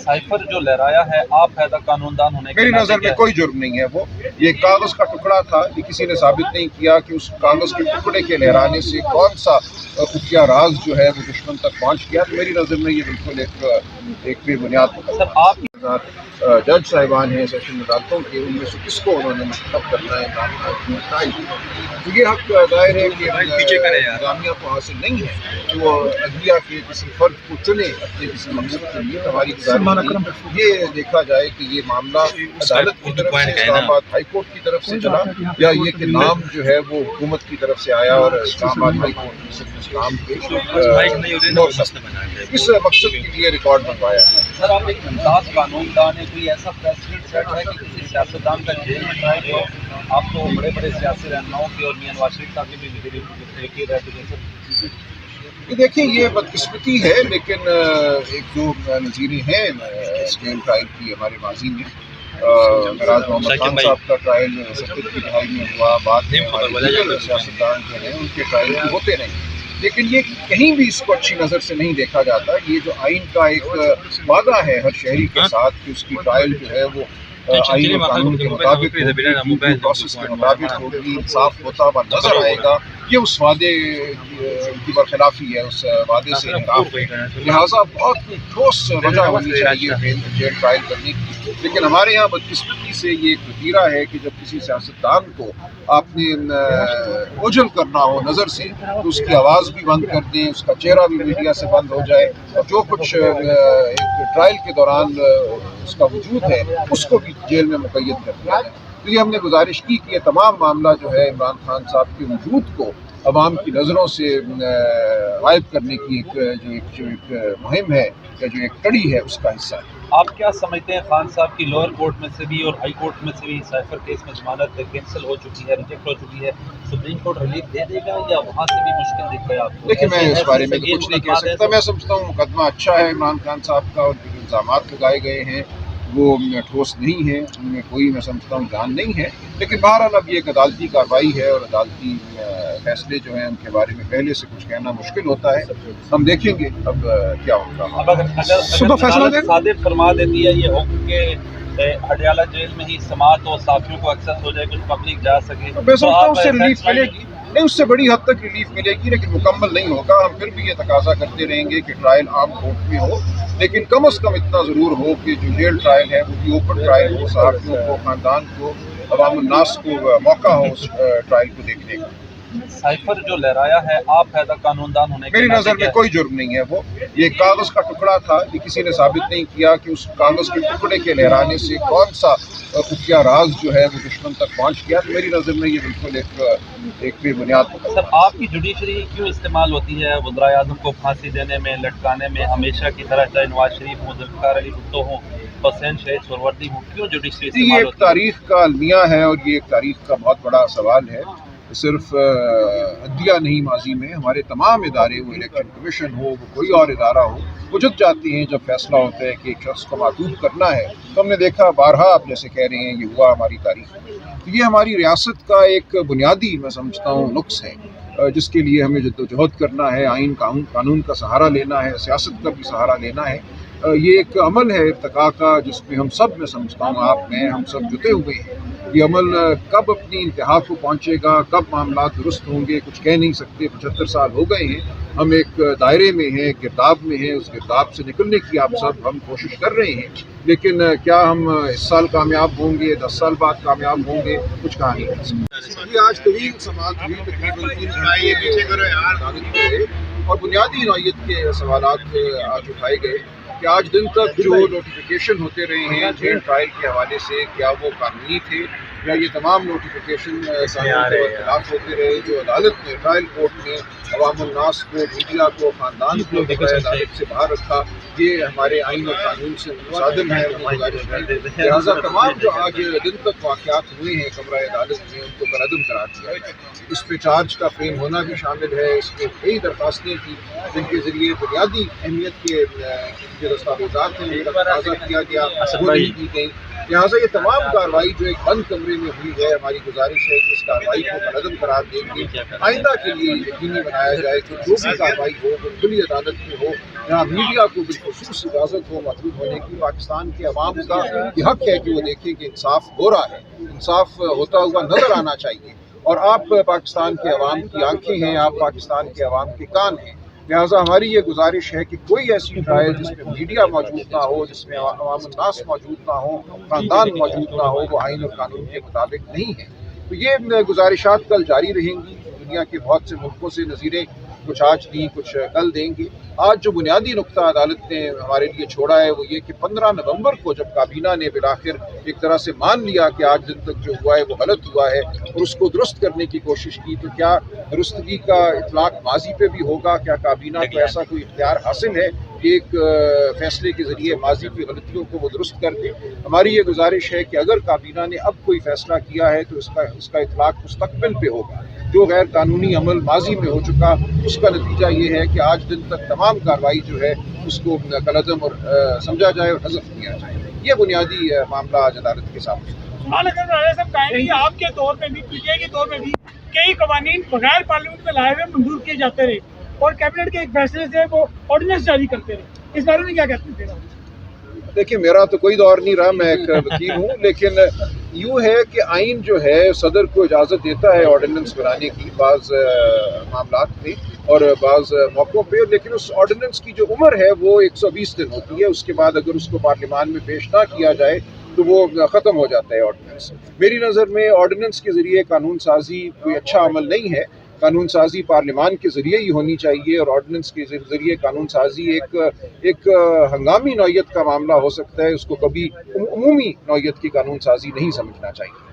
Cipher जो लहराया है आप हैदा कानूनदान होने के मेरी नाते नज़र में क्या- कोई जुर्म नहीं है। वो ये कागज़ का टुकड़ा था, ये किसी ने साबित नहीं किया कि उस कागज़ के टुकड़े के लहराने से कौन सा खुफिया राज जो है वो दुश्मन तक पहुंच गया। तो मेरी नज़र में ये बिल्कुल एक बेबुनियाद सर आप जज साहिबान हैं सेशन अदालतों के, उनमें से किसको उन्होंने मुंतखब करना है इमरान खान की ट्रायल। तो ये हक दायर है कि इंतजामिया को हासिल नहीं है कि वो अदलिया के किसी फर्द को चुने अपने किसी मकसद के लिए। हमारी गुजारिश ये देखा जाए कि ये मामला अदालत की तरफ से, इस्लामाबाद हाई कोर्ट की तरफ से चला, या ये कि नाम जो है वो हुकूमत की तरफ से आया और इस्लामाबाद हाई कोर्ट ने सिर्फ इस्लाम के इस मकसद के लिए रिकॉर्ड बनवाया। सर आप एक मुमताज कानूनदान है, कोई ऐसा प्रेसिडेंट सेट है कि किसी सियासतदान का जेल में ट्रायल हो? आप तो बड़े बड़े सियासी रहनुमाओं के और मियां नवाज शरीफ साहब के भी रेपुटेशन। ये देखिए ये बदकिस्मती है, लेकिन एक जो नज़ीरें हैं स्टेल ट्रायल की हमारे माजी में, मिराज मोहम्मद खान साहब का ट्रायल 70 की दहाई में हुआ, बाद में हमारे सियासतदान जो हैं उनके ट्रायल भी होते नहीं, लेकिन ये कहीं भी इसको अच्छी नज़र से नहीं देखा जाता। ये जो आइन का एक वादा है हर शहरी के साथ कि उसकी ट्रायल जो है वो आइन और कानून के मुताबिक प्रोसेस के मुताबिक होगी, इंसाफ होता हुआ नजर आएगा, ये उस वादे की बरखिलाफी है, उस वादे से इनकार है। लिहाजा बहुत ठोस वजह होनी चाहिए जेल ट्रायल करने की। लेकिन हमारे यहाँ बदकिस्मती से ये एक वतीरा है कि जब किसी सियासतदान को आपने ओझल करना हो नज़र से, तो उसकी आवाज़ भी बंद कर दें, उसका चेहरा भी मीडिया से बंद हो जाए, और जो कुछ एक ट्रायल के दौरान उसका वजूद है उसको भी जेल में मुक़य्यद कर दिया जाए। तो ये हमने गुजारिश की कि ये तमाम मामला जो है इमरान खान साहब के वजूद को अवाम की नज़रों से गायब करने की जो एक मुहिम है या जो एक कड़ी है उसका हिस्सा है। आप क्या समझते हैं खान साहब की लोअर कोर्ट में से भी और हाई कोर्ट में से भी साइफर केस में जमानत कैंसिल हो चुकी है, रिजेक्ट हो चुकी है, सुप्रीम कोर्ट रिलीफ दे देगा या वहाँ से भी मुश्किल दिख रहा है आपको? देखिए मैं इस बारे में तो कुछ नहीं कह सकता। मैं समझता हूँ मुकदमा अच्छा है इमरान खान साहब का, और जो इल्ज़ाम लगाए गए हैं वो ठोस नहीं है, उनमें कोई मैं समझता हूँ जान नहीं है। लेकिन बहरहाल अब ये एक अदालती कार्रवाई है और अदालती फैसले जो हैं उनके बारे में पहले से कुछ कहना मुश्किल होता है। हम देखेंगे अब क्या होगा। अब अगर सादिर फरमा देती है ये हुक्म के हडियाला जेल में ही समाअत और साफियों को एक्सेस हो जाए, कुछ पब्लिक जा सके, मैं समझता हूँ उससे रिलीफ मिलेगी, नहीं उससे बड़ी हद तक रिलीफ मिलेगी, लेकिन मुकम्मल नहीं होगा। हम फिर भी ये तकाजा करते रहेंगे कि ट्रायल आम कोर्ट में हो, लेकिन कम अज़ कम इतना ज़रूर हो कि जो जेल ट्रायल है वो भी ओपन ट्रायल हो, सहाफ़ियों को, ख़ानदान को, अवाम उन्नास को मौका हो उस ट्रायल को देखने का। साइफर जो लहराया है आप हैदा कानूनदान होने के मेरी नाते नज़र में क्या- कोई जुर्म नहीं है। वो ये कागज़ का टुकड़ा था, ये किसी ने साबित नहीं किया कि उस कागज़ के टुकड़े के लहराने से कौन सा खुफिया राज जो है वो दुश्मन तक पहुंच गया। तो मेरी नज़र में ये बिल्कुल एक बेबुनियाद। सर आपकी जुडिशरी क्यों इस्तेमाल होती है वज़ीर आज़म को फांसी देने में, लटकाने में, हमेशा की तरह चाहे नवाज शरीफ हो, ज़ुल्फ़िकार अली भुट्टो हो, हुसैन शहीद सोहरावर्दी हो, क्यों जुडिशरी ये इस्तेमाल एक होती है? तारीख का अलमिया है और ये एक तारीख का बहुत बड़ा सवाल है। सिर्फ अदलिया नहीं, माजी में हमारे तमाम इदारे, वो इलेक्शन कमीशन हो, वो कोई और इदारा हो, वो जुट जाती हैं जब फैसला होता है कि एक शख्स को मातूब करना है। तो हमने देखा बारहा, आप जैसे कह रहे हैं, ये हुआ हमारी तारीख में। तो ये हमारी रियासत का एक बुनियादी मैं समझता हूँ नुक्स है जिसके लिए हमें जद्दोजहद करना है, आइन कानून का सहारा लेना है, सियासत का भी सहारा लेना है। ये एक अमल है इर्तिका का जिसमें हम सब, मैं समझता हूँ आप, मैं, हम सब जुटे हुए हैं। ये अमल कब अपनी इंतहा को पहुँचेगा, कब मामला दुरुस्त होंगे, कुछ कह नहीं सकते। 75 साल हो गए हैं, हम एक दायरे में हैं, गिरदाब में हैं, उस गिरदाब से निकलने की आप सब हम कोशिश कर रहे हैं। लेकिन क्या हम इस साल कामयाब होंगे, 10 साल बाद कामयाब होंगे, कुछ कहा नहीं कर सकते। ये आज तवील समाअत हुई, तकरीबन 3 घंटे, और बुनियादी नौइयत के सवालात आज उठाए गए कि आज दिन तक जो नोटिफिकेशन होते रहे हैं जेल ट्रायल के हवाले से, क्या वो कानूनी थे या ये तमाम नोटिफिकेशन कानून के खिलाफ होते रहे। जो अदालत ने, ट्रायल कोर्ट ने अवाम उन्नास को, मीडिया को, ख़ानदान को अदालत से बाहर रखा, ये हमारे आइन और कानून से मुसादिम है। लिहाजा तमाम जो आज दिन तक वाक़यात हुए हैं कमरा अदालत में, उनको कलअदम करार दिया। इस पर चार्ज का फ्रेम होना भी शामिल है। इसमें कई दरख्वास्तें थी जिनके ज़रिए बुनियादी अहमियत के जो दस्तावेज़ात हैं उनका तकाज़ा किया गया, वो नहीं की गई। लिहाजा ये तमाम कार्रवाई जो एक बंद कमरे में हुई है, हमारी गुजारिश है कि इस कार्रवाई को कलअदम करार देंगे, आइंदा के लिए यकीनी बनाया जाए कि जो भी कार्रवाई हो वो खुली अदालत में हो, جہاں میڈیا کو بالخصوص اجازت ہو موجود ہونے کی. پاکستان کے عوام کا یہ حق ہے کہ وہ دیکھیں کہ انصاف ہو رہا ہے, انصاف ہوتا ہوا نظر آنا چاہیے. اور آپ پاکستان کے عوام کی آنکھیں ہیں, آپ پاکستان کے عوام کے کان ہیں. لہٰذا ہماری یہ گزارش ہے کہ کوئی ایسی ٹرائل جس میں میڈیا موجود نہ ہو, جس میں عوام الناس موجود نہ ہو, خاندان موجود نہ ہو, وہ آئین اور قانون کے مطابق نہیں ہے. تو یہ گزارشات کل جاری رہیں گی. دنیا کے بہت سے ملکوں سے نظیریں کچھ آج دیں, کچھ کل دیں گے. آج جو بنیادی نقطہ عدالت نے ہمارے لیے چھوڑا ہے وہ یہ کہ 15 نومبر کو جب کابینہ نے بالآخر ایک طرح سے مان لیا کہ آج دن تک جو ہوا ہے وہ غلط ہوا ہے اور اس کو درست کرنے کی کوشش کی, تو کیا درستگی کا اطلاق ماضی پہ بھی ہوگا؟ کیا کابینہ کو ایسا کوئی اختیار حاصل ہے کہ ایک فیصلے کے ذریعے ماضی کی غلطیوں کو وہ درست کر دے؟ ہماری یہ گزارش ہے کہ اگر کابینہ نے اب کوئی فیصلہ کیا ہے تو اس کا اطلاق مستقبل پہ ہوگا. جو غیر قانونی عمل ماضی میں ہو چکا اس کا نتیجہ یہ ہے کہ آج دن تک تمام کارروائی جو ہے اس کو کالعدم اور سمجھا جائے اور حذف کیا جائے. یہ بنیادی معاملہ آج عدالت کے سامنے ہے. آپ کے دور میں بھی, پی ٹی آئی کے دور میں بھی کئی قوانین بغیر پارلیمنٹ میں لائے ہوئے منظور کیے جاتے رہے اور کیبنٹ کے ایک فیصلے سے وہ آرڈیننس جاری کرتے رہے. اس بارے میں کیا کہتے ہیں؟ دیکھیں, میرا تو کوئی دور نہیں رہا, میں ایک وکیل ہوں, لیکن یوں ہے کہ آئین جو ہے صدر کو اجازت دیتا ہے آرڈیننس بنانے کی بعض معاملات پہ اور بعض موقعوں پہ, لیکن اس آرڈیننس کی جو عمر ہے وہ 120 دن ہوتی ہے. اس کے بعد اگر اس کو پارلیمان میں پیش نہ کیا جائے تو وہ ختم ہو جاتا ہے آرڈیننس. میری نظر میں آرڈیننس کے ذریعے قانون سازی کوئی اچھا عمل نہیں ہے. قانون سازی پارلیمان کے ذریعے ہی ہونی چاہیے اور آرڈیننس کے ذریعے قانون سازی ایک ہنگامی نوعیت کا معاملہ ہو سکتا ہے. اس کو کبھی عمومی نوعیت کی قانون سازی نہیں سمجھنا چاہیے.